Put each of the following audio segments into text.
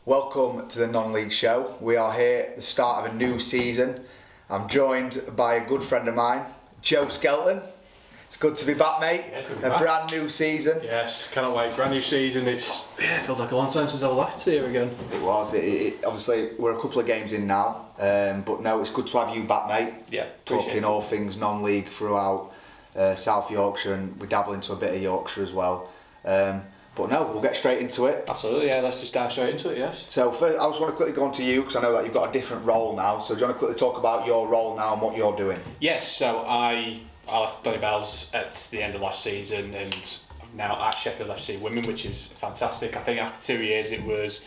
Welcome to the non-league show. We are here at the start of a new season. I'm joined by a good friend of mine, Joe Skelton. It's good to be back, mate. Yeah, it's good to be a back. Brand new season. Yes, cannot wait. Brand new season. It feels like a long time since I was last here again. It was. Obviously, we're a couple of games in now, but no, it's good to have you back, mate. Yeah, talking all things non-league throughout South Yorkshire, and we dabble into a bit of Yorkshire as well. But no, we'll get straight into it. Absolutely, yeah. Let's just dive straight into it. Yes. So first, I just want to quickly go on to you because I know that you've got a different role now. So do you want to quickly talk about your role now and what you're doing? Yes. So I left Donny Bells at the end of last season, and I'm now at Sheffield FC Women, which is fantastic. I think after 2 years, it was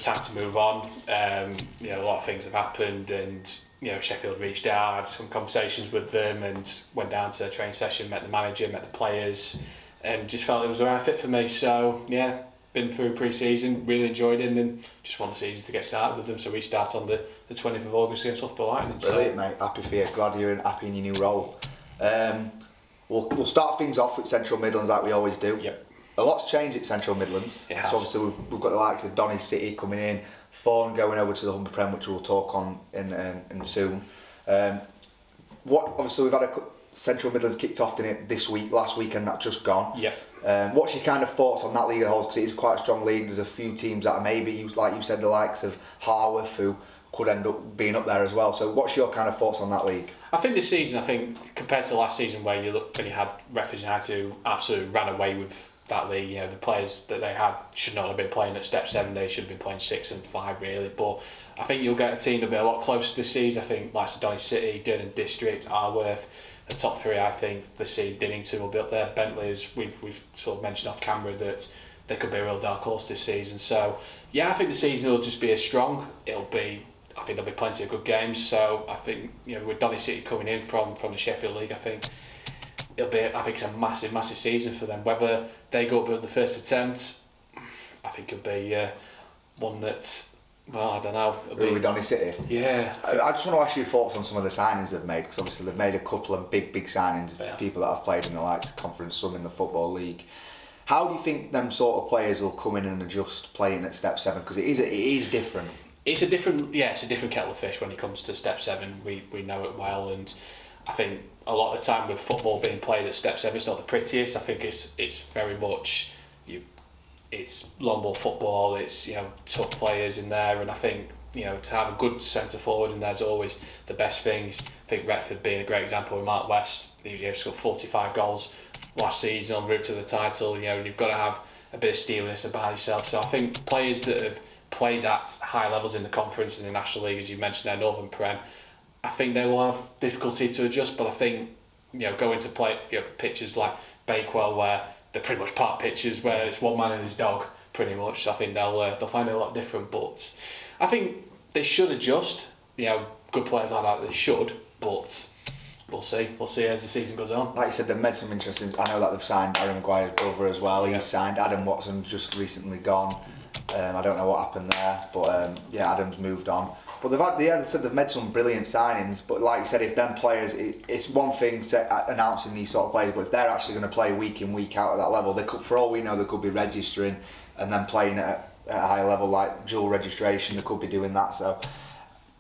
time to move on. A lot of things have happened, and Sheffield reached out. I had some conversations with them, and went down to a training session, met the manager, met the players, and just felt it was the right fit for me. So yeah, been through pre-season, really enjoyed it, and then just want the season to get started with them. So we start on the 20th of August against Loughborough Lightning. Brilliant, mate. Happy for you. Glad you're happy in your new role. We'll start things off with Central Midlands like we always do. Yep. A lot's changed at Central Midlands. It has. So obviously we've got the likes of Donny City coming in, Thorn going over to the Humber Prem, which we'll talk on in soon. Obviously we've had Central Midlands kicked off in it last weekend that's just gone. Yeah. What's your kind of thoughts on that league as a whole? Because it is quite a strong league. There's a few teams that are maybe, like you said, the likes of Harworth, who could end up being up there as well. So what's your kind of thoughts on that league? I think this season, compared to last season where you had Redford United who absolutely ran away with that league, the players that they had should not have been playing at step 7, they should have been playing 6 and 5 really. But I think you'll get a team that'll be a lot closer this season. I think like Donny City, Durham District, Harworth, the top 3, I think the seed Dinnington will be up there. Bentley's, we've sort of mentioned off camera that they could be a real dark horse this season. So yeah, I think the season will just be as strong. I think there'll be plenty of good games. So I think with Donny City coming in from the Sheffield League, I think it's a massive season for them. Whether they go up with the first attempt, I think it'll be one that. Well, I don't know. With Donny City? Yeah. I just want to ask your thoughts on some of the signings they've made, because obviously they've made a couple of big signings of people that have played in the likes of Conference, some in the Football League. How do you think them sort of players will come in and adjust playing at step 7? Because it is different. It's a different kettle of fish when it comes to step 7. We know it well, and I think a lot of the time with football being played at step 7, it's not the prettiest. I think it's very much it's long ball football. It's tough players in there, and I think to have a good centre forward in there is always the best things. I think Retford being a great example with Mark West, he scored 45 goals last season en route to the title. You've got to have a bit of steeliness about yourself. So I think players that have played at high levels in the conference and the National League, as you mentioned there, Northern Prem, I think they will have difficulty to adjust. But I think going to play pitches like Bakewell where they're pretty much park pitches where it's one man and his dog pretty much. I think they'll find it a lot different, but I think they should adjust. Good players like that, they should, but we'll see as the season goes on. Like you said, they've made some interesting. I know that they've signed Aaron Maguire's brother as well. He's signed. Adam Watson just recently gone. I don't know what happened there, but Adam's moved on. But they've made some brilliant signings. But like you said, if them players, it's one thing announcing these sort of players, but if they're actually going to play week in week out at that level, they could, for all we know, they could be registering and then playing at a higher level, like dual registration. They could be doing that. So,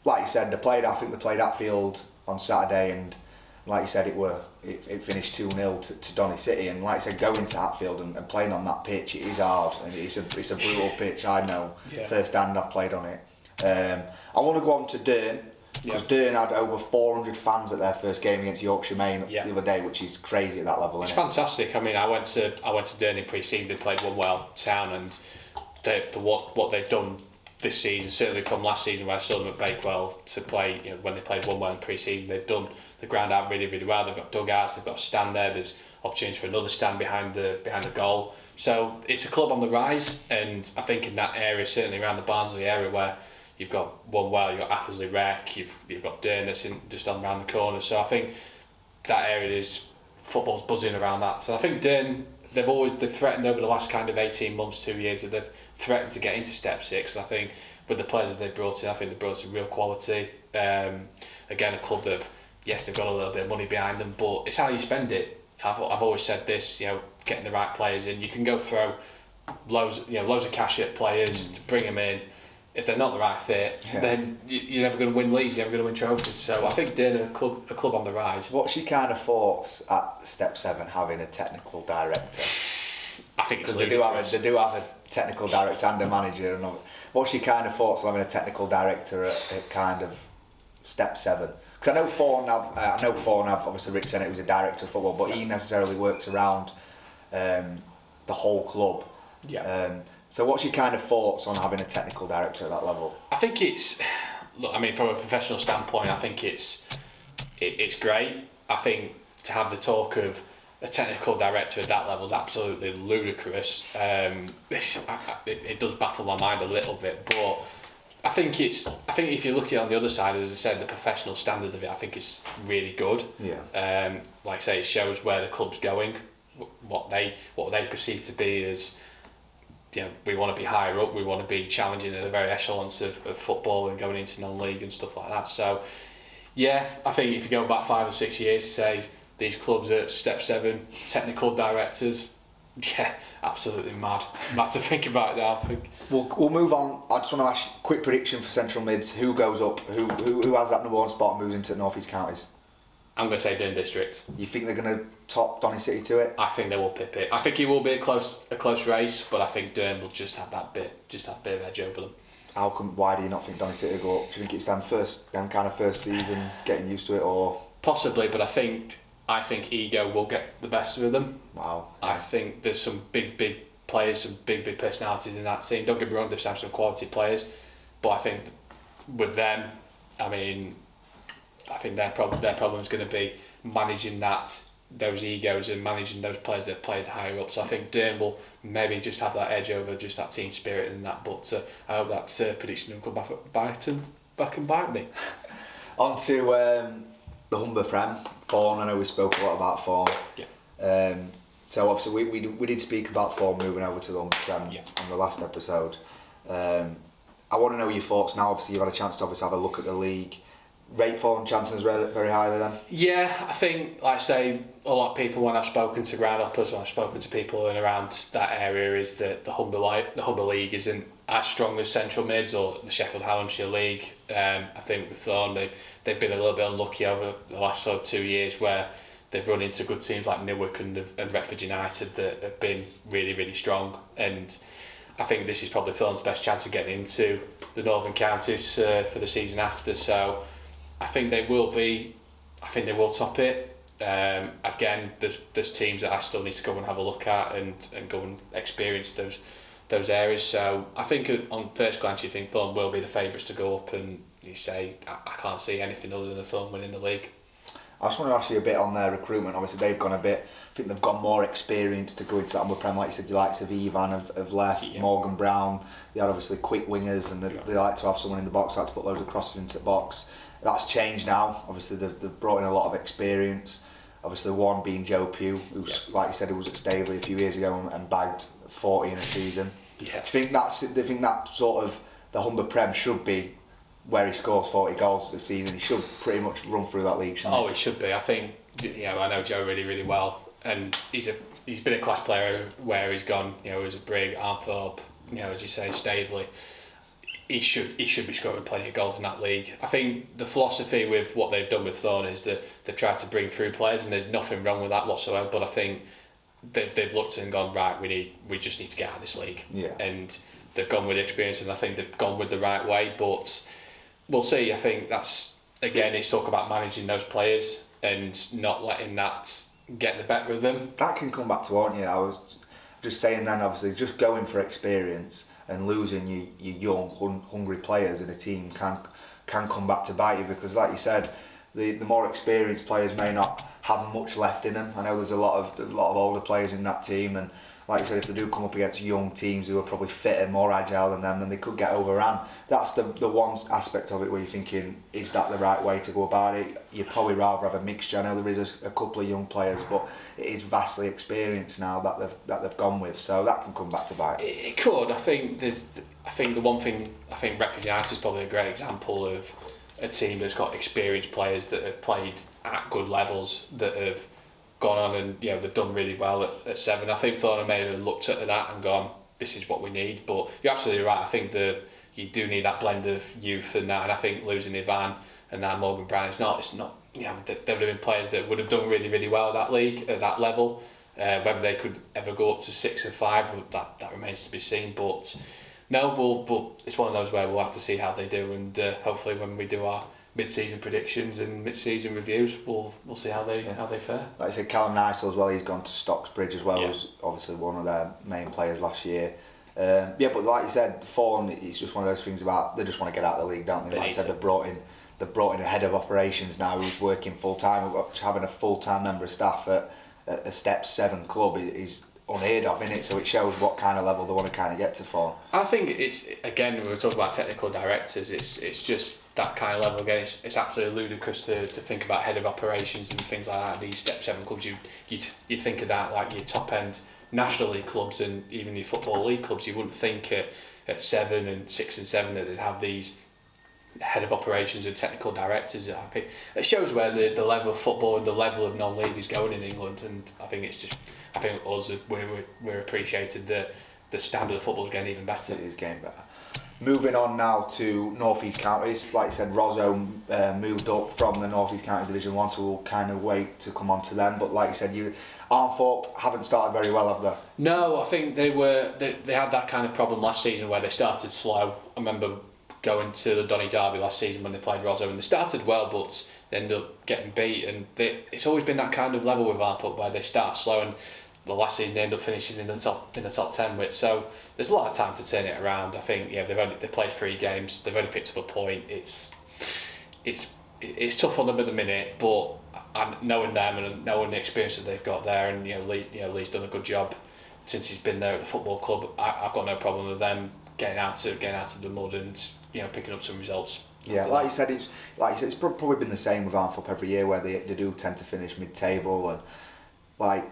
like you said, I think they played Hatfield on Saturday, and like you said, it finished 2-0 to Donny City. And like I said, going to Hatfield and playing on that pitch, it is hard. And it's a brutal pitch. I know first hand. I've played on it. I want to go on to Durn, because Durn had over 400 fans at their first game against Yorkshire Main the other day, which is crazy at that level. It's fantastic. I mean, I went to Durn in pre-season. They played One Town, and what they've done this season, certainly from last season where I saw them at Bakewell to play, when they played One in pre-season, they've done the ground out really, really well. They've got dugouts, they've got a stand there. There's opportunity for another stand behind the goal. So it's a club on the rise, and I think in that area, certainly around the Barnsley area where you've got One, you've got Athersley Rec, you've got Durn that's just on around the corner. So I think that area football's buzzing around that. So I think Durn, they've threatened over the last kind of 18 months, 2 years, that they've threatened to get into step 6. And I think with the players that they've brought in, I think they've brought some real quality. Again, a club that they've got a little bit of money behind them, but it's how you spend it. I've always said this, getting the right players in. You can go throw loads of cash at players to bring them in. If they're not the right fit, then you're never going to win leagues, you're never going to win trophies. So I think they're a club on the rise. What's your kind of thoughts at Step 7 having a technical director? I think it's because they do have a technical director and a manager. And what's your kind of thoughts on having a technical director at kind of Step 7? Because I know Thorn have obviously Rick Sennett, who's a director of football, but he necessarily works around the whole club. Yeah. So what's your kind of thoughts on having a technical director at that level? I think from a professional standpoint, I think it's great. I think to have the talk of a technical director at that level is absolutely ludicrous. It does baffle my mind a little bit, but I think if you look at it on the other side, as I said, the professional standard of it, I think is really good. Yeah. Like I say, it shows where the club's going, what they perceive to be as. We want to be higher up, we want to be challenging at the very echelons of football and going into non-league and stuff like that. So, yeah, I think if you go back 5 or 6 years, say these clubs at Step 7, technical directors, yeah, absolutely mad to think about it now. I think. We'll move on. I just want to ask quick prediction for Central Mids. Who goes up? Who has that number 1 spot and moves into North East Counties? I'm going to say Durham District. You think they're going to top Donny City to it? I think they will pip it. I think it will be a close race, but I think Durham will just have that bit of edge over them. Why do you not think Donny City will go up? Do you think it's them kind of first season, getting used to it, or? Possibly, but I think ego will get the best of them. Wow. I think there's some big players, some big personalities in that team. Don't get me wrong, they've had some quality players, but I think with them, I think their problem is going to be managing those egos and managing those players that have played higher up. So I think Durham will maybe just have that edge over just that team spirit and that. But I hope that prediction will come back and bite me. On to the Humber Prem, Thorn. I know we spoke a lot about Thorn. Yeah. So obviously we did speak about Thorn moving over to the Humber Prem on the last episode. I want to know your thoughts now. Obviously you've had a chance to obviously have a look at the league. Rate Thorn chances very highly then? Yeah, I think, like I say, a lot of people when I've spoken to groundhoppers, when I've spoken to people in around that area, is that the Humber League isn't as strong as Central Mids or the Sheffield Hallamshire League. I think with Thorn, they've been a little bit unlucky over the last sort of 2 years where they've run into good teams like Newark and Retford United that have been really strong, and I think this is probably Thorn's best chance of getting into the Northern Counties for the season after. So I think they will top it. Again, there's teams that I still need to go and have a look at and go and experience those areas. So I think on first glance you think Thorn will be the favourites to go up, and you say I can't see anything other than the Thorn winning the league. I just want to ask you a bit on their recruitment. Obviously they've gone a bit, I think they've got more experience to go into that Humber Prem. Like you said, the likes of Ivan have left, Morgan Brown, they had obviously quick wingers, and they like to have someone in the box, like to put loads of crosses into the box. That's changed now. Obviously they've brought in a lot of experience. Obviously one being Joe Pugh, who's like you said, who was at Staveley a few years ago and bagged 40 in a season. Yeah. Do you think that sort of the Humber Prem should be where he scores 40 goals this season? He should pretty much run through that league, shouldn't he? Oh, he should be. I think I know Joe really well, and he's been a class player where he's gone. He's a Brig, Armthorpe, as you say, Staveley. He should be scoring plenty of goals in that league. I think the philosophy with what they've done with Thorn is that they've tried to bring through players, and there's nothing wrong with that whatsoever. But I think they've looked and gone, right, we just need to get out of this league. Yeah. And they've gone with experience, and I think they've gone with the right way. But we'll see. I think that's again, it's talk about managing those players and not letting that get the better of them. That can come back to haunt you. I was just saying then, obviously, just going for experience and losing your young, hungry players in a team can come back to bite you, because, like you said, the more experienced players may not have much left in them. I know there's a lot of older players in that team, and like you said, if they do come up against young teams who are probably fitter, more agile than them, then they could get overrun. That's the one aspect of it where you're thinking, is that the right way to go about it? You'd probably rather have a mixture. I know there is a couple of young players, but it is vastly experienced now that they've gone with, so that can come back to bite. It could. I think the one thing, I think Retford United is probably a great example of a team that's got experienced players that have played at good levels, that have gone on and they've done really well at 7. I think Thorn may have looked at that and gone, this is what we need. But you're absolutely right. I think you do need that blend of youth and that, and I think losing Ivan and now Morgan Brown, it's not. There would have been players that would have done really, really well at that league, at that level. Whether they could ever go up to 6 or 5, that remains to be seen. But no, but it's one of those where we'll have to see how they do, and hopefully when we do our mid-season predictions and mid-season reviews, we'll see how they fare. Like I said, Callum Nicel as well. He's gone to Stocksbridge as well. Who's obviously one of their main players last year. But like you said, Fawn, it's just one of those things about they just want to get out of the league, don't they? Like I said, they've brought in a head of operations now who's working full time. Having a full time member of staff at a Step 7 club is unheard of, innit? So it shows what kind of level they want to kind of get to Fawn. I think it's, again, when we talk about technical directors, it's just that kind of level again. It's absolutely ludicrous to think about head of operations and things like that. These Step 7 clubs, you'd think of that like your top end National League clubs and even your Football League clubs. You wouldn't think at 7 and 6 and 7 that they'd have these head of operations and technical directors. It shows where the level of football and the level of non-league is going in England, and I think us, we're appreciated that the standard of football is getting even better. It is getting better. Moving on now to North East Counties, like I said, Rosso moved up from the North East Counties Division 1, so we'll kind of wait to come on to them. But like you said, Arnthorpe haven't started very well, have they? No, I think they had that kind of problem last season where they started slow. I remember going to the Donny Derby last season when they played Rosso, and they started well, but they ended up getting beat. And it's always been that kind of level with Arnthorpe where they start slow, and the last season they end up finishing in the top 10 with. So there's a lot of time to turn it around. I think they've played 3 games, they've only picked up a point. It's tough on them at the minute, but knowing them and knowing the experience that they've got there, and Lee's done a good job since he's been there at the football club. I've got no problem with them getting out of the mud and picking up some results. Yeah, like you said, it's probably been the same with Arnthorpe every year, where they do tend to finish mid-table. And like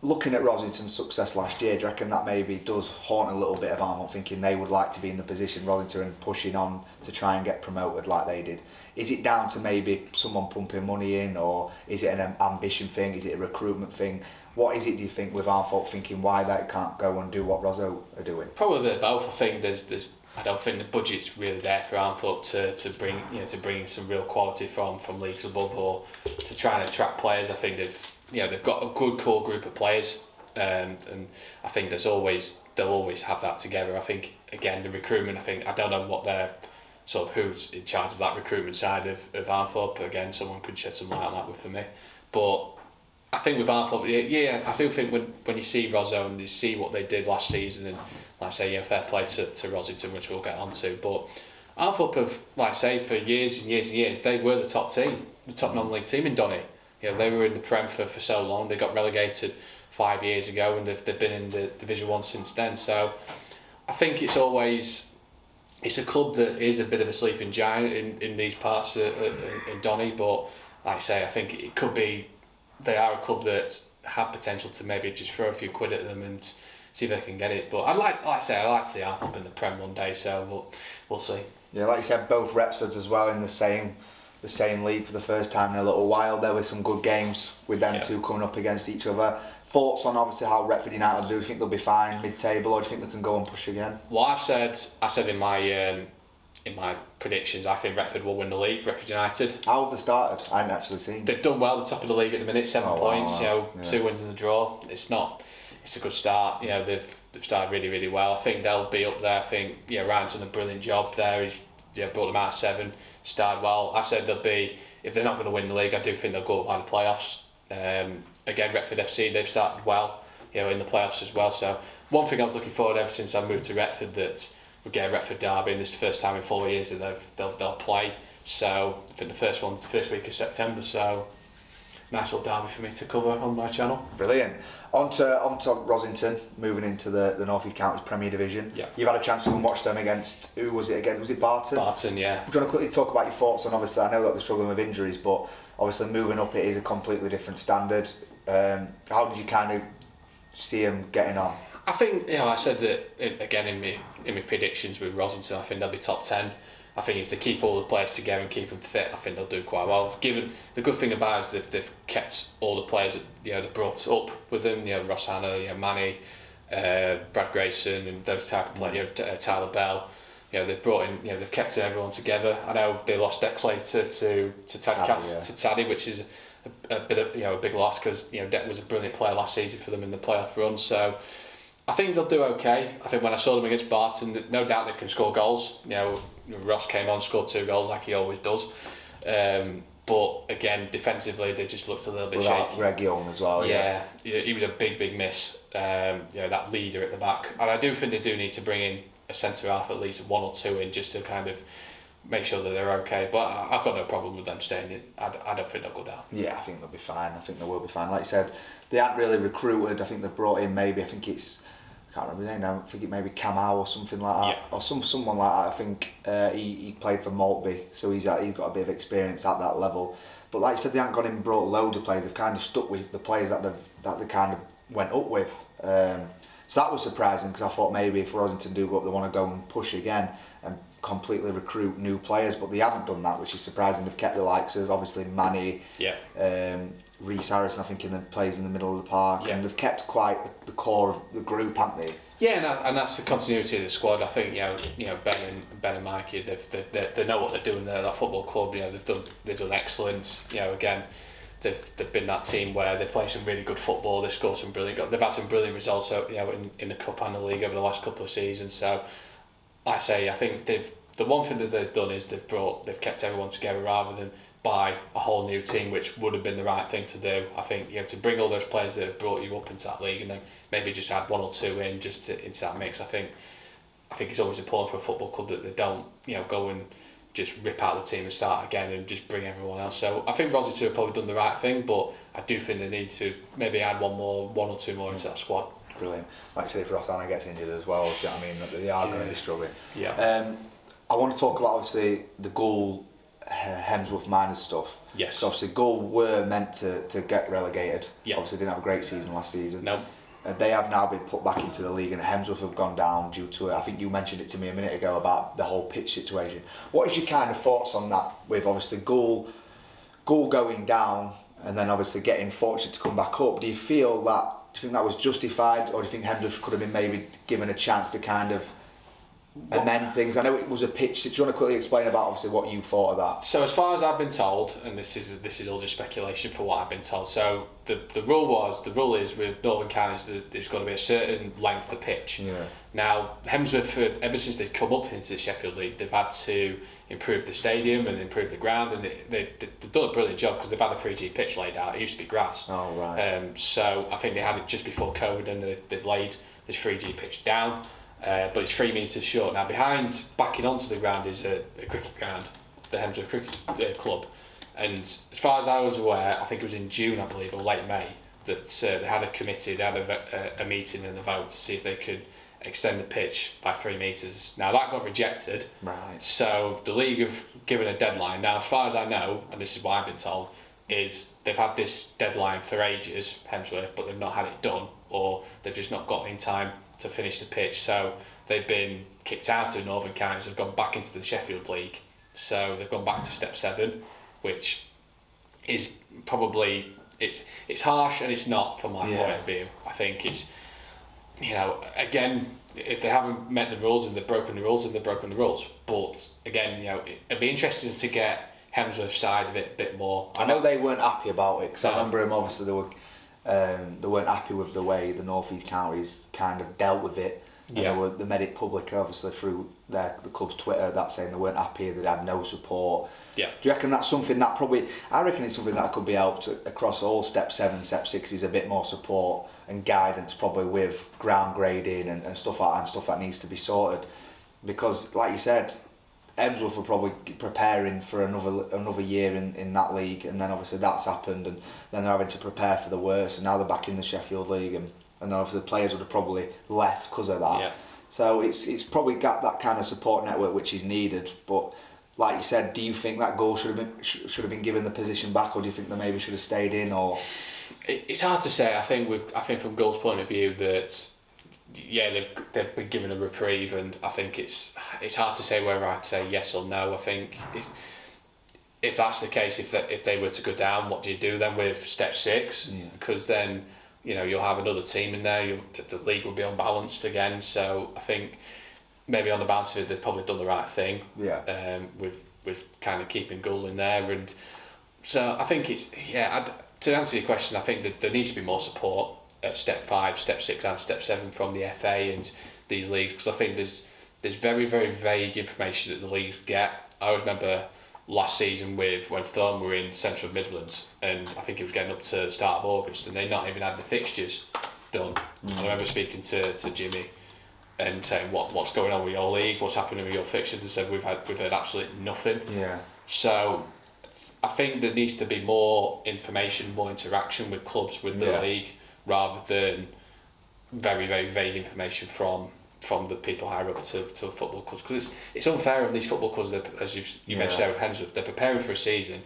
looking at Rosington's success last year, do you reckon that maybe does haunt a little bit of Arnthorpe, thinking they would like to be in the position Rosington and pushing on to try and get promoted like they did? Is it down to maybe someone pumping money in, or is it an ambition thing? Is it a recruitment thing? What is it, do you think, with Arnthorpe thinking why they can't go and do what Rosso are doing? Probably a bit of both. I think I don't think the budget's really there for Arnthorpe to bring some real quality from leagues above, or to try and attract players. I think they've got a good core group of players, and I think they'll always have that together. I think again the recruitment. I don't know what they're sort of who's in charge of that recruitment side of Arnthorpe. Again, someone could shed some light on that for me, but I think with Arnthorpe, I do think when you see Rosso and you see what they did last season, and like I say, fair play to Rosington, which we'll get onto, but Arnthorpe have, like I say, for years and years and years, they were the top team, the top non-league team in Donny. They were in the Prem for so long. They got relegated 5 years ago, and they've been in the Division 1 since then. So I think it's a club that is a bit of a sleeping giant in these parts in Donny, but like I say, I think it could be. They are a club that have potential to maybe just throw a few quid at them and see if they can get it. But I'd like to see Arnthorpe in the Prem one day, so we'll see. Yeah, like you said, both Retfords as well in the same league for the first time in a little while. There were some good games with them two coming up against each other. Thoughts on obviously how Retford United do? Do you think they'll be fine mid-table, or do you think they can go and push again? Well, I said in my predictions, I think Retford will win the league. Retford United. How have they started? I hadn't actually seen. They've done well at the top of the league at the minute. 7 points. Wow. 2 wins in the draw. It's a good start. They've started really, really well. I think they'll be up there. I think Ryan's done a brilliant job there. He's brought them out of 7. Started well. I said they'll be, if they're not going to win the league, I do think they'll go by the playoffs. Again, Retford FC, they've started well. In the playoffs as well. So one thing I was looking forward ever since I moved to Retford, that we get a Retford derby, and this is the first time in 4 years that they'll play. So I think the first week of September. So nice little derby for me to cover on my channel. Brilliant. On to Rosington, moving into the North East Counties Premier Division. Yeah. You've had a chance to go and watch them against, who was it again? Was it Barton? Barton, yeah. Do you want to quickly talk about your thoughts on, obviously I know that they're struggling with injuries, but obviously moving up it is a completely different standard. How did you kind of see them getting on? I think, I said that again in my predictions with Rosington, I think they'll be top 10. I think if they keep all the players together and keep them fit, I think they'll do quite well. Given the good thing about it is they've kept all the players that they brought up with them. Rossana, Manny, Brad Grayson and those type of players, Tyler Bell. They've brought in, they've kept everyone together. I know they lost Dexlater to Taddy, which is a bit of a big loss because Deck was a brilliant player last season for them in the playoff run. So I think they'll do okay. I think when I saw them against Barton, no doubt they can score goals. Ross came on, scored 2 goals like he always does. But again, defensively, they just looked a little bit shaky. Greg Young as well. Yeah, he was a big miss. That leader at the back, and I do think they do need to bring in a centre half, at least 1 or 2 in, just to kind of make sure that they're okay. But I've got no problem with them staying in. I don't think they'll go down. Yeah, I think they'll be fine. I think they will be fine. Like you said, they haven't really recruited. I think they've brought in maybe, I think it's, I can't remember his name now, I think it may be Kamau or something like that, or someone like that. I think he played for Maltby, so he's got a bit of experience at that level. But like you said, they haven't gone in and brought loads of players. They've kind of stuck with the players that they kind of went up with. So that was surprising, because I thought maybe if Rosington do go up, they want to go and push again and completely recruit new players, but they haven't done that, which is surprising. They've kept the likes of obviously Manny, Reece Harrison, I think, plays in the middle of the park, and they've kept quite the core of the group, haven't they? Yeah, and that's the continuity of the squad. I think Ben and Mikey, they know what they're doing there at that football club. They've done excellent. Again, they've been that team where they play some really good football. They score some brilliant goals. They've had some brilliant results, in the cup and the league over the last couple of seasons. So, I think the one thing that they've done is they've kept everyone together rather than buy a whole new team, which would have been the right thing to do. I think to bring all those players that have brought you up into that league and then maybe just add 1 or 2 in just into that mix. I think it's always important for a football club that they don't go and just rip out the team and start again and just bring everyone else. So I think Rosington have probably done the right thing, but I do think they need to maybe add 1 or 2 more into that squad. Brilliant. Like I said, if Rossana gets injured as well, do you know what I mean? They are going to be struggling. Yeah. I want to talk about obviously the Goal Hemsworth Miners stuff. Yes. So obviously Goal were meant to get relegated. Yeah. Obviously didn't have a great season last season. No. They have now been put back into the league, and Hemsworth have gone down due to it. I think you mentioned it to me a minute ago about the whole pitch situation. What is your kind of thoughts on that, with obviously Goal going down and then obviously getting fortunate to come back up? Do you think that was justified, or do you think Hemsworth could have been maybe given a chance to kind of amend things? I know it was a pitch. Do you want to quickly explain about obviously what you thought of that? So as far as I've been told, and this is all just speculation for what I've been told. So the rule is with Northern Counties that there's got to be a certain length of pitch. Yeah. Now Hemsworth, ever since they've come up into the Sheffield League, they've had to improve the stadium and improve the ground, and they've done a brilliant job because they've had a 3G pitch laid out. It used to be grass. Oh right. So I think they had it just before COVID, and they've laid this 3G pitch down. But it's 3 metres short. Now backing onto the ground is a cricket ground, the Hemsworth Cricket Club, and as far as I was aware, I think it was in June, I believe, or late May, that they had a committee, they had a meeting and a vote to see if they could extend the pitch by 3 metres. Now that got rejected, right. So the league have given a deadline. Now as far as I know, and this is what I've been told, is they've had this deadline for ages, Hemsworth, but they've not had it done, or they've just not got in time to finish the pitch. So they've been kicked out of Northern Counties, they've gone back into the Sheffield League, so they've gone back to step 7, which is probably it's harsh and it's not from my point of view. I think it's again, if they haven't met the rules and they've broken the rules, then they've broken the rules. But again, it'd be interesting to get Hemsworth's side of it a bit more. I know they weren't happy about it, because I remember him, obviously they weren't happy with the way the North East counties kind of dealt with it. And they made it public, obviously, through the club's Twitter, that saying they weren't happy, they had no support. Yeah. Do you reckon that's something that I reckon it's something that could be helped across all step 7, step 6, is a bit more support and guidance, probably with ground grading and stuff like that, and stuff that needs to be sorted. Because, like you said, Hemsworth were probably preparing for another year in that league, and then obviously that's happened, and then they're having to prepare for the worst, and now they're back in the Sheffield League, and obviously the players would have probably left because of that. Yeah. So it's probably got that kind of support network which is needed. But like you said, do you think that Goal should have been given the position back, or do you think they maybe should have stayed in? Or it's hard to say. I think from Goal's point of view that they've been given a reprieve, and I think it's hard to say whether I'd say yes or no. I think if that's the case, if they were to go down, what do you do then with step 6? Yeah. Because then you'll have another team in there. The league will be unbalanced again. So I think maybe on the balance of it, they've probably done the right thing. Yeah. With kind of keeping Gull in there, and so I think it's to answer your question, I think that there needs to be more support at step 5, step 6, and step 7 from the FA and these leagues, because I think there's very, very vague information that the leagues get. I always remember last season when Thorn were in Central Midlands, and I think it was getting up to the start of August, and they not even had the fixtures done. I remember speaking to Jimmy and saying what's going on with your league, what's happening with your fixtures, and said we've had absolutely nothing. Yeah. So I think there needs to be more information, more interaction with clubs, with the league, rather than very, very vague information from the people higher up to football clubs, because it's unfair on these football clubs. As you mentioned there with Hensworth, they're preparing for a season,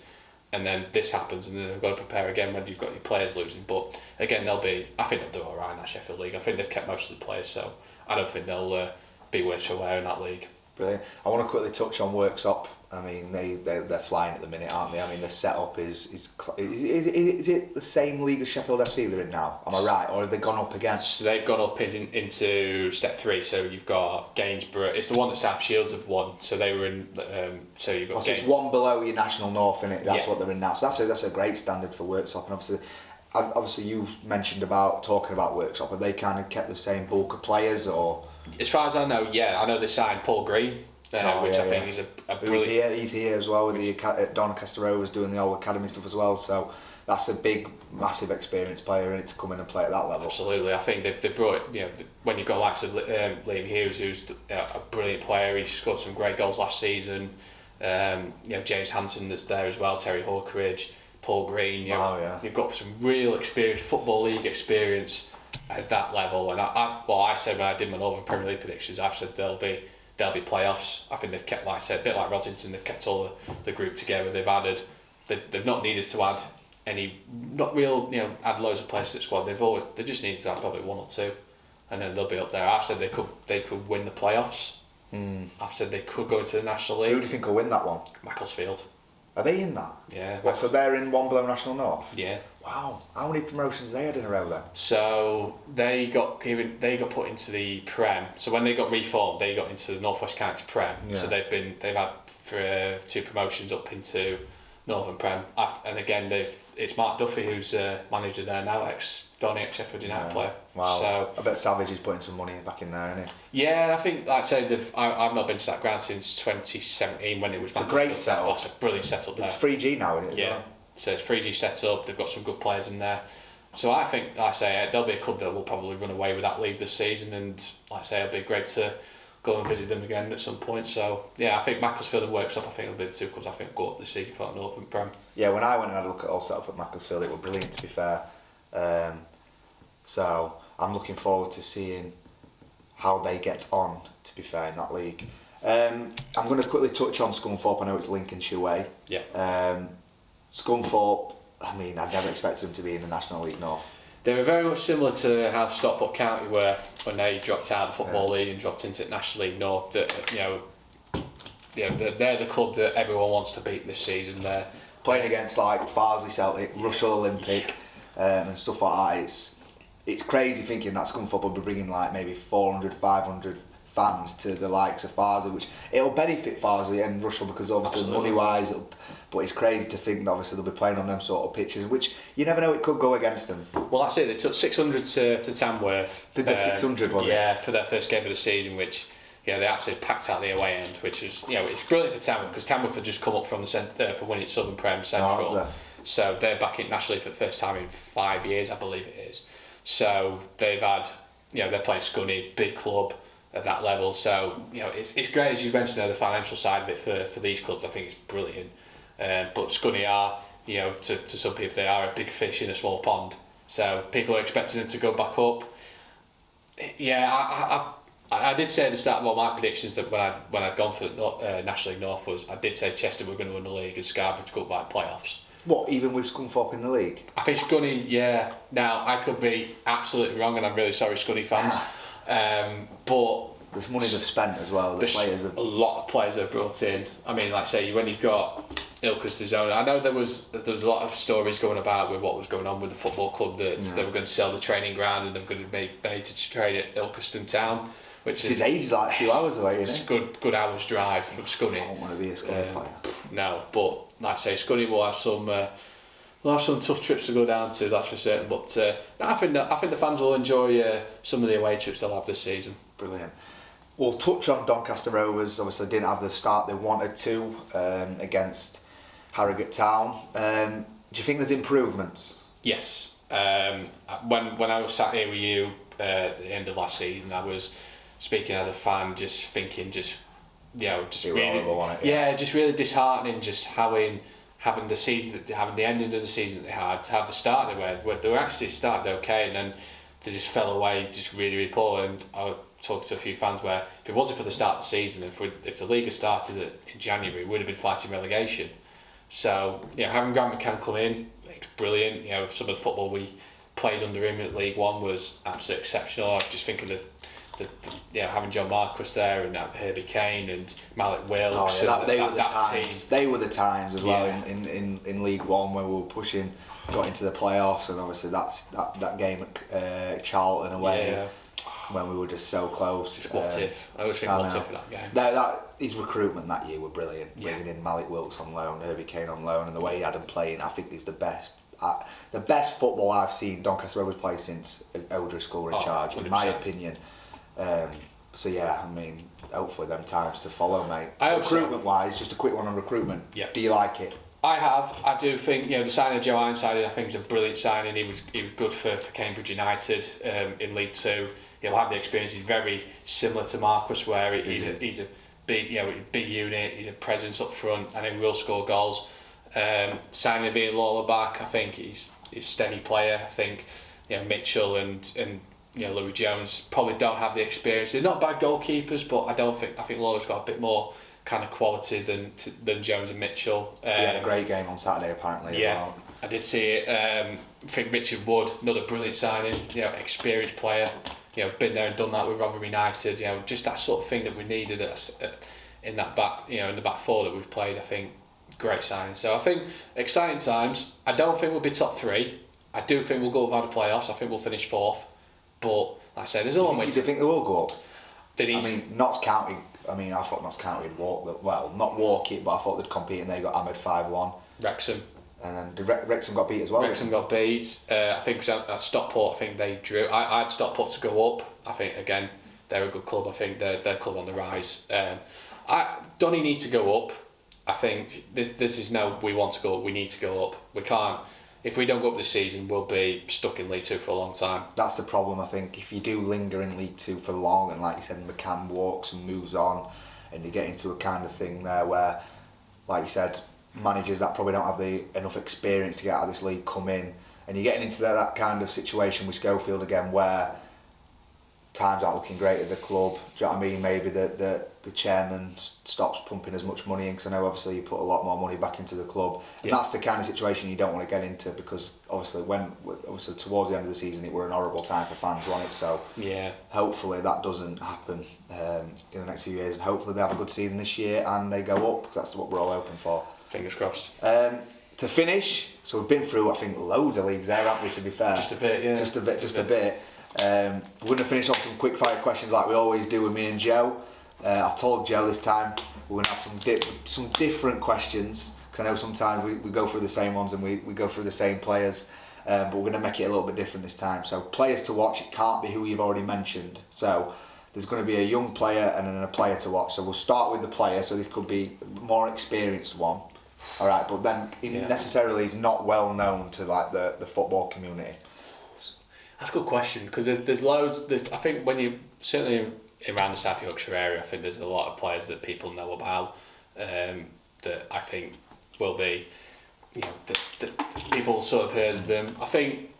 and then this happens, and then they've got to prepare again when you've got your players losing. But again, I think they'll do all right in that Sheffield League. I think they've kept most of the players, so I don't think they'll be worse for wear in that league. Brilliant. I want to quickly touch on Worksop. I mean, they're flying at the minute, aren't they? I mean, the setup is it the same league as Sheffield FC they're in now? Am I right, or have they gone up again? So they've gone up into step 3. So you've got Gainsborough. It's the one that South Shields have won. So they were in. So you've got. So it's one below your National North, innit? That's what they're in now. So that's a great standard for Worksop, and obviously you've mentioned talking about Worksop. Have they kind of kept the same bulk of players, or? As far as I know, I know they signed Paul Green. Which I think is a brilliant... He's here as well with the Doncaster Rovers doing the old academy stuff as well, so that's a big, massive experienced player in it to come in and play at that level. Absolutely, I think they've brought when you've got likes of Liam Hughes, who's a brilliant player. He scored some great goals last season. James Hanson that's there as well, Terry Hawkridge, Paul Green. You've got some real experience, Football League experience at that level. And I said when I did my Northern Premier League predictions, I've said there'll be playoffs. I think they've kept, like I said, a bit like Rossington, they've kept all the group together. They've not needed to add any, not real, add loads of players to the squad. They just needed to add probably 1 or 2, and then they'll be up there. I've said they could win the playoffs. I've said they could go into the National League. Who do you think will win that one? Macclesfield. Are they in that? Yeah. So they're in one below National North? Yeah. Wow. How many promotions they had in a row then? So they got put into the Prem. So when they got reformed, they got into the North West Counties Prem. Yeah. So they've had 2 promotions up into Northern Prem. And again, it's Mark Duffy who's manager there now, ex-Donny, ex-Sheffield United player. Wow. So I bet Savage is putting some money back in there, isn't he? Yeah, and I think, like I say, I've not been to that ground since 2017 when it was. It's a great setup. It's a brilliant setup there. It's 3G now, isn't it? Yeah. So it's 3G set up. They've got some good players in there. So I think, like I say, there'll be a club that will probably run away with that league this season, and like I say, it'll be great to go and visit them again at some point. So yeah, I think Macclesfield and Worksop, I think will be the 2 clubs I think go up this season for that Northern Prem. Yeah, when I went and had a look at all set up at Macclesfield, it was brilliant, to be fair. So I'm looking forward to seeing how they get on, to be fair, in that league. I'm going to quickly touch on Scunthorpe. I know it's Lincolnshire way. Yeah. Scunthorpe, I mean, I'd never expected them to be in the National League North. They were very much similar to how Stockport County were when they dropped out of the Football League and dropped into the National League North. That they're the club that everyone wants to beat this season. They're playing against like Farsley Celtic, Russell Olympic, and stuff like that. It's crazy thinking that Scunthorpe will be bringing like maybe 400, 500 fans to the likes of Farsley, which it'll benefit Farsley and Russell because obviously money-wise, but it's crazy to think that obviously they'll be playing on them sort of pitches, which you never know, it could go against them. Well, that's it. They took 600 to Tamworth. Did they 600, was it? Yeah, for their first game of the season, which they absolutely packed out the away end, which is it's brilliant for Tamworth because Tamworth had just come up from the for winning Southern Prem Central, so they're back in National League for the first time in 5 years, I believe it is. So they've had they're playing Scunny, big club at that level. So it's great, as you mentioned there, the financial side of it for these clubs. I think it's brilliant. But Scunny are to some people they are a big fish in a small pond. So people are expecting them to go back up. Yeah, I did say at the start of all my predictions that when I'd gone for the National League North was I did say Chester were going to win the league and Scarborough to go by playoffs. What, even with Scunthorpe in the league? I think Scunny, yeah. Now I could be absolutely wrong, and I'm really sorry, Scunny fans. But there's money they've spent as well. There's a lot of players they've brought in. I mean, like I say, when you've got Ilkeston's owner. I know there was a lot of stories going about with what was going on with the football club, that they were going to sell the training ground and they were going to be made to train at Ilkeston Town, which is age like a few hours away, isn't it? Good hours drive from Scunny. I don't want to be a Scunny player. No, but like I say, Scunny will have some. We'll have some tough trips to go down to, that's for certain. But I think the fans will enjoy some of the away trips they'll have this season. Brilliant. We'll touch on Doncaster Rovers. Obviously, they didn't have the start they wanted to against Harrogate Town. Do you think there's improvements? Yes. When I was sat here with you at the end of last season, I was speaking as a fan, just thinking, just really, horrible, wasn't it? Yeah, just really disheartening. Just having the season, having the ending of the season that they had, to have the start where they were actually started okay, and then they just fell away, just really, really poor. And I was talking to a few fans where if it wasn't for the start of the season, if the league had started in January, we would have been fighting relegation. So having Grant McCann come in, it's brilliant. Some of the football we played under him at League One was absolutely exceptional. I just think of the having John Marquis there and Herbie Kane and Malik Wilkes. They were the times. Team. They were the times as well in League One where we were pushing, got into the playoffs, and obviously that game at Charlton away. Yeah. When we were just so close. What if? I always think what if for that game. His recruitment that year were brilliant. Bringing in Malik Wilkes on loan, Herbie Kane on loan, and the way he had him playing, I think he's the best football I've seen Doncaster Rovers play since O'Driscoll were in charge, 100%. In my opinion. Hopefully them times to follow, mate. Recruitment wise, just a quick one on recruitment. Yep. Do you like it? I do think the signing of Joe Ironside, I think is a brilliant signing. He was good for Cambridge United in League Two. He'll have the experience. He's very similar to Marquis, where he's a big big unit. He's a presence up front, and he will score goals. Signing Ian Lawler back, I think he's a steady player. I think Mitchell and Louis Jones probably don't have the experience. They're not bad goalkeepers, but I think Lawler's got a bit more kind of quality than Jones and Mitchell. He had a great game on Saturday apparently. Yeah, as well. I did see it. I think Richard Wood, another brilliant signing. Experienced player. Been there and done that with Rotherham United. Just that sort of thing that we needed in that back. In the back four that we've played. I think great signing. So I think exciting times. I don't think we'll be top three. I do think we'll go out of the playoffs. I think we'll finish fourth. But like I said, there's a long way. Do you think they will go up? Notts County. I thought Notts County would not walk it, but I thought they'd compete, and they got hammered 5-1. Wrexham. And then Wrexham got beat as well. Wrexham got beat. I think at Stockport, I think they drew. I had Stockport to go up. I think again they're a good club. I think they're club on the rise. Donny need to go up. I think this is no. We want to go up. We need to go up. We can't. If we don't go up this season, we'll be stuck in League Two for a long time. That's the problem, I think. If you do linger in League Two for long, and like you said, McCann walks and moves on, and you get into a kind of thing there where, like you said, managers that probably don't have enough experience to get out of this league come in, and you're getting into that kind of situation with Schofield again, where times aren't looking great at the club. Do you know what I mean? Maybe the chairman stops pumping as much money in, because I know obviously you put a lot more money back into the club, and that's the kind of situation you don't want to get into, because obviously towards the end of the season it were an horrible time for fans, wasn't it? So hopefully that doesn't happen in the next few years, and hopefully they have a good season this year and they go up, because that's what we're all hoping for. Fingers crossed. To finish, so we've been through I think loads of leagues there, haven't we, to be fair? Just a bit, yeah. Just a bit. We're going to finish off some quick fire questions like we always do with me and Joe. I've told Joe this time we're going to have some different questions, because I know sometimes we go through the same ones and we go through the same players, but we're going to make it a little bit different this time. So players to watch, it can't be who you've already mentioned. So there's going to be a young player and then a player to watch. So we'll start with the player, so this could be a more experienced one. All right, but then necessarily he's not well known to like the football community. That's a good question, because there's loads. I think when you certainly around the South Yorkshire area, I think there's a lot of players that people know about that I think will be, people sort of heard of them. I think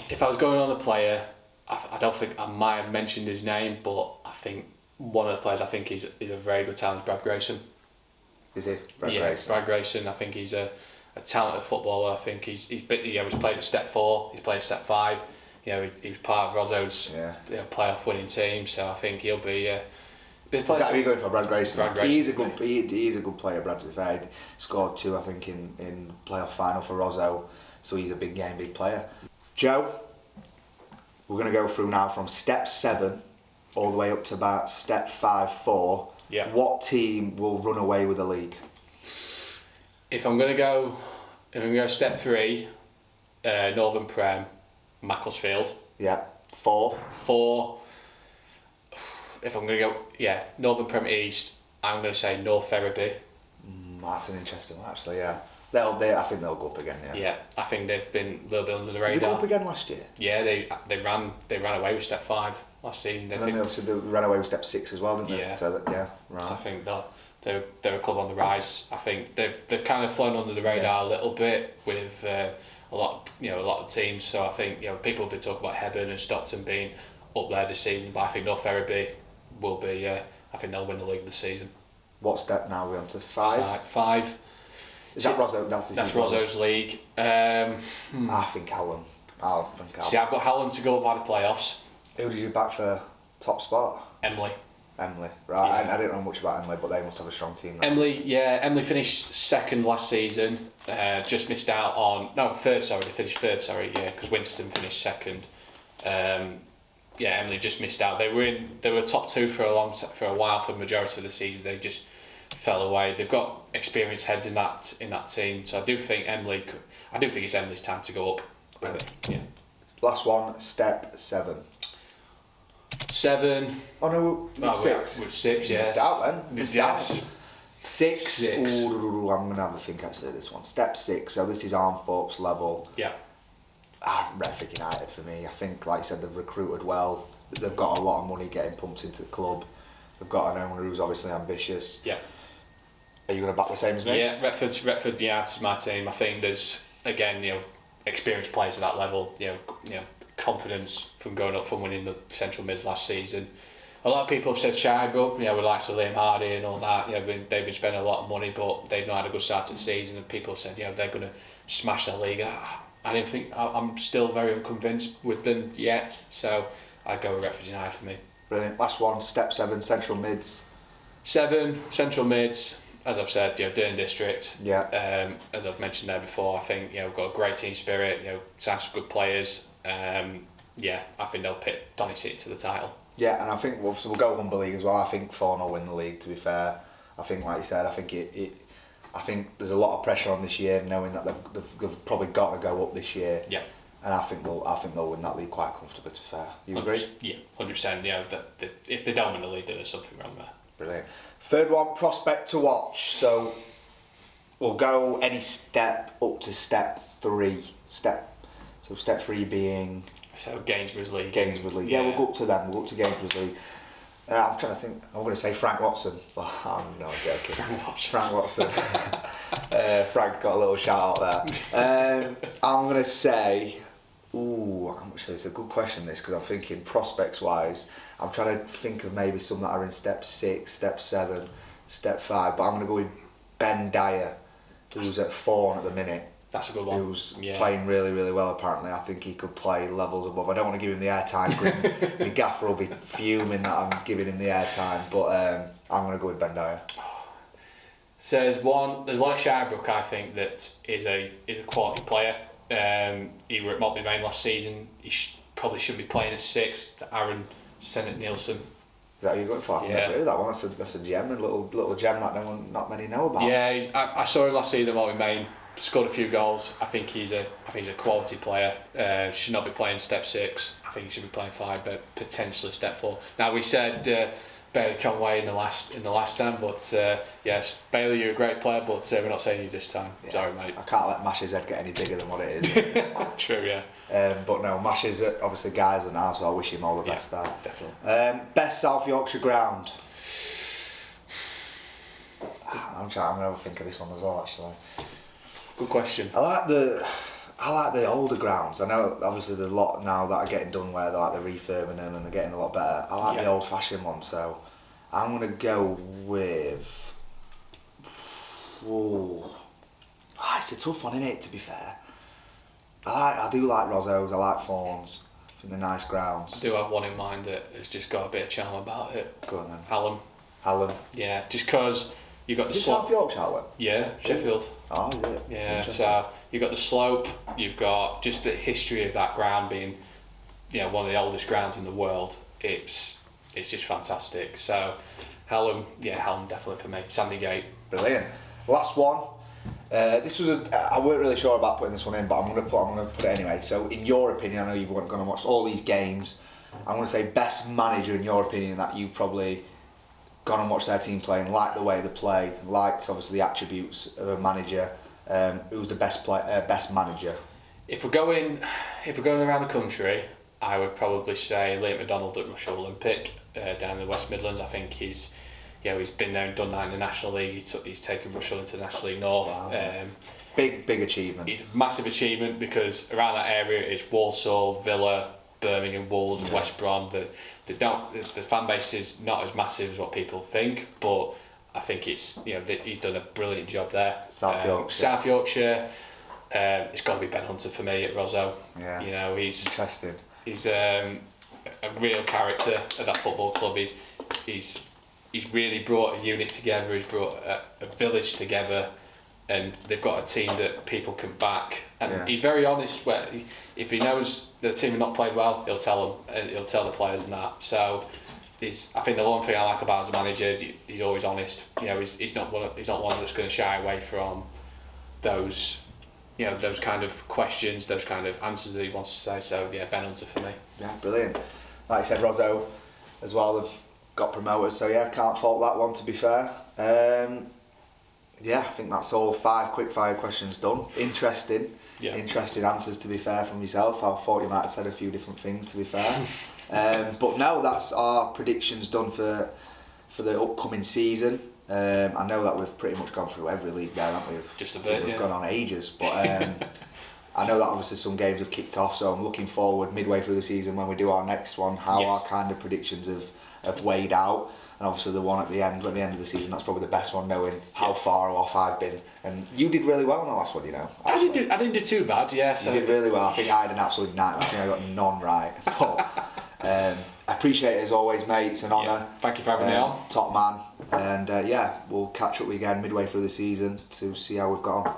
if I was going on a player, I don't think I might have mentioned his name, but I think one of the players I think is a very good talent, Brad Grayson. Is he? Brad Grayson. I think he's a talented footballer. I think he's played at step 4. He's played at step 5. He was part of Rozzo's playoff winning team. So I think he'll be Bit Is that who you're going for, Brad Grayson? Brad Grayson, He's a good. He is a good player. Brad, to be fair, he scored 2, I think, in playoff final for Rosso. So he's a big player. Joe, we're going to go through now from step 7 all the way up to about step 5-4. Yeah. What team will run away with the league? If I'm going to go step 3, Northern Prem, Macclesfield. Yeah. 4. 4. If I'm going to go, Northern Prem East, I'm going to say North Ferriby. That's an interesting one, actually. Yeah. I think they'll go up again. Yeah. Yeah, I think they've been a little bit under the radar. Did they go up again last year? Yeah, they ran away with step 5 last season. And then they obviously ran away with step 6 as well, didn't they? Yeah. So right. So I think they're a club on the rise. I think they've kind of flown under the radar a little bit with a lot of teams. So I think people have been talking about Hebburn and Stockton being up there this season, but I think North Ferriby will be. I think they'll win the league this season. What step now? We're on to 5. 5. Is that Rosso? That's Rosso's league. I think Hallam. See, I've got Hallam to go up by the playoffs. Who did you back for top spot? Emily, right. Yeah. I didn't know much about Emily, but they must have a strong team now. Emily finished 2nd last season. Just missed out on third. Sorry, they finished 3rd. Sorry, because Winston finished 2nd. Emily just missed out. They were top 2 for a while for the majority of the season. They just fell away. They've got experienced heads in that team, so I do think it's Emily's time to go up. Really? Yeah. Last one, step 7. 7. Oh no, 6. We're 6. Yeah. Missed out then. Missed out. 6. 6. Ooh, I'm gonna have a think actually. This one, step 6. So this is Armthorpe's level. Yeah. Redford United for me. I think, like you said, they've recruited well. They've got a lot of money getting pumped into the club. They've got an owner who's obviously ambitious. Yeah. Are you going to back the same as me? Yeah, Retford United is my team. I think there's again, experienced players at that level. Confidence from going up from winning the Central Mids last season. A lot of people have said Shirebrook, with likes of Liam Hardy and all that. They've been spending a lot of money, but they've not had a good start to the season. And people have said, they're going to smash the league. I don't think I'm still very unconvinced with them yet. So I'd go with Retford United for me. Brilliant. Last one, step 7, Central Mids. 7, Central Mids. As I've said, Durham District. Yeah. As I've mentioned there before, I think we've got a great team spirit. Some good players. I think they'll pit Donny City to the title. Yeah, and I think we'll go Humber League as well. I think Fawn will win the league. To be fair, I think, like you said, I think there's a lot of pressure on this year, knowing that they've probably got to go up this year. Yeah. And I think they'll win that league quite comfortably. To be fair, you agree? Yeah, 100%. If they don't win the league, then there's something wrong there. Brilliant. Third one, prospect to watch. So we'll go any step up to step 3. Step 3 being. So Gainsborough's league. Yeah, we'll go up to them. We'll go up to Gainsborough's league. I'm trying to think. I'm going to say Frank Watson, but I'm not joking. Frank Watson. Frank's got a little shout out there. I'm going to say. Actually, it's a good question this, because I'm thinking prospects wise. I'm trying to think of maybe some that are in step 6, step 7, step 5. But I'm going to go with Ben Dyer, who's at Fawn at the minute. That's a good one. Who's playing really, really well, apparently. I think he could play levels above. I don't want to give him the airtime. My gaffer will be fuming that I'm giving him the airtime. But I'm going to go with Ben Dyer. So there's one at Shirebrook, I think, that is a quality player. He were at Maltby Main last season. He probably should be playing at 6. Aaron Sennett Nielsen. Is that who you're going for? I've never heard of that one. That's a gem, a little gem that not many know about. Yeah, I saw him last season at Maltby Main. Scored a few goals. I think he's a quality player. Should not be playing step 6. I think he should be playing 5, but potentially step 4. Now we said Bailey Conway in the last time, but yes, Bailey, you're a great player, but we're not saying you this time. Yeah. Sorry, mate. I can't let Mash's head get any bigger than what it is. True, yeah. But no, Mash is obviously guys and now, so I wish him all the best there. Definitely. Best South Yorkshire ground. I'm going to have a think of this one as well, actually. Good question. I like the older grounds. I know obviously there's a lot now that are getting done where they're refurbing them and they're getting a lot better. I like the old fashioned ones, so I'm gonna go with. It's a tough one, isn't it? To be fair, I do like Rosso's. I like Fawns. I think they're nice grounds. I do have one in mind that has just got a bit of charm about it. Go on then. Hallam. Hallam. Yeah, just because you got the Is it South Yorkshire, Hallam? Yeah, Sheffield. Oh, yeah. Yeah, so you've got the slope, you've got just the history of that ground being, one of the oldest grounds in the world. It's just fantastic. So Hallam definitely for me. Sandygate. Brilliant. Last one. This was I weren't really sure about putting this one in, but I'm gonna put it anyway. So, in your opinion, I know you've gone and watched all these games. I'm gonna say best manager in your opinion that you've probably gone and watched their team play and liked the way they play, liked obviously the attributes of a manager. Who's the best manager? If we're going around the country, I would probably say Liam McDonald at Russia Olympic down in the West Midlands. I think he's been there and done that in the National League. He's taken Russell into the National League North. Wow. Big achievement. It's a massive achievement because around that area is Walsall, Villa, Birmingham, Wolves, West Brom. The fan base is not as massive as what people think, but I think it's he's done a brilliant job there. South Yorkshire. It's got to be Ben Hunter for me at Rosso. Yeah. He's interesting. He's a real character at that football club. He's really brought a unit together. He's brought a village together, and they've got a team that people can back. And he's very honest. Where if he knows the team have not played well, he'll tell them, and he'll tell the players and that. So, I think the one thing I like about him as a manager, he's always honest. He's not one that's going to shy away from those. Those kind of questions, those kind of answers that he wants to say. So Ben Hunter for me. Yeah, brilliant. Like I said, Rosso as well have got promoted, so can't fault that one to be fair. I think that's all 5 quick fire questions done. Interesting answers to be fair from yourself. I thought you might have said a few different things to be fair. But no, that's our predictions done for the upcoming season. I know that we've pretty much gone through every league there, haven't we? Just a bit, We've gone on ages, but I know that obviously some games have kicked off, so I'm looking forward midway through the season when we do our next one, how our kind of predictions have weighed out. And obviously the one at the end of the season, that's probably the best one, knowing how far off I've been. And you did really well on the last one, I didn't do too bad, So you did really well. I think I had an absolute nightmare. I think I got none right. But I appreciate it as always, mate. It's an honour. Thank you for having me on. Top man. And we'll catch up again midway through the season to see how we've got on.